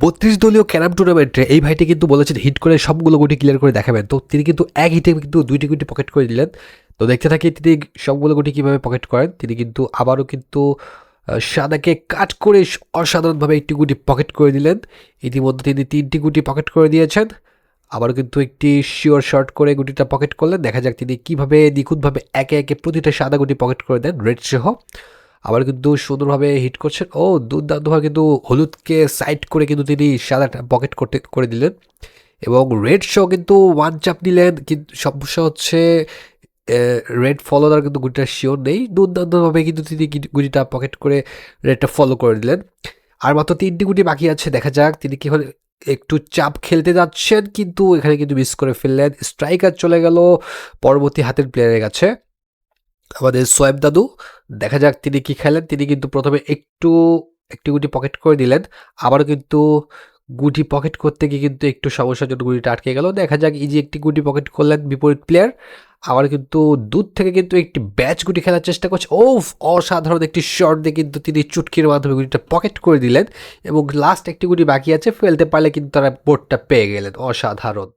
32 দলীয় ক্যারাম টুর্নামেন্টে এই ভাইটি কিন্তু বলেছেন হিট করে সবগুলো গুটি ক্লিয়ার করে দেখাবেন। তো তিনি কিন্তু এক হিটে কিন্তু 2টি গুটি পকেট করে দিলেন। তো দেখতে থাকি তিনি সবগুলো গুটি কীভাবে পকেট করেন। তিনি কিন্তু আবারও কিন্তু সাদাকে কাট করে অসাধারণভাবে একটি গুটি পকেট করে দিলেন। ইতিমধ্যে তিনি 3টি গুটি পকেট করে দিয়েছেন। আবারও কিন্তু একটি শিওর শর্ট করে গুটিটা পকেট করলেন। দেখা যাক তিনি কীভাবে নিখুঁতভাবে একে একে প্রতিটা সাদা গুটি পকেট করে দেন রেড সহ। আবার কিন্তু সুন্দরভাবে হিট করছেন। ও দুর্দান্তভাবে কিন্তু হলুদকে সাইড করে কিন্তু তিনি সাদাটা পকেট করে দিলেন এবং রেড শো কিন্তু ওয়ান চাপ নিলেন। কিন্তু সমস্যা হচ্ছে রেড ফলো দ্বারা কিন্তু গুটিটা শিওর নেই। দুর্দান্তভাবে কিন্তু তিনি গুটিটা পকেট করে রেডটা ফলো করে দিলেন। আর মাত্র 3টি গুটি বাকি আছে, দেখা যাক তিনি কীভাবে একটু চাপ খেলতে যাচ্ছেন, কিন্তু এখানে কিন্তু মিস করে ফেললেন। স্ট্রাইকার চলে গেল পরবর্তী হাতের প্লেয়ারের কাছে, আমাদের সোয়েব দাদু। দেখা যাক তিনি কি খেলেন। তিনি কিন্তু প্রথমে একটি গুটি পকেট করে দিলেন, আবারও কিন্তু গুটি পকেট করতে গিয়ে কিন্তু একটু সমস্যার জন্য গুটিটা আটকে গেল। দেখা যাক ইজি একটি গুটি পকেট করলেন বিপরীত প্লেয়ার। আবার কিন্তু দূর থেকে কিন্তু একটি ব্যাচ গুটি খেলার চেষ্টা করছে। অসাধারণ একটি শট দিয়ে কিন্তু তিনি চুটকির মাধ্যমে গুটিটা পকেট করে দিলেন এবং লাস্ট একটি গুটি বাকি আছে, ফেলতে পারলে কিন্তু তারা বোর্ডটা পেয়ে গেলেন। অসাধারণ।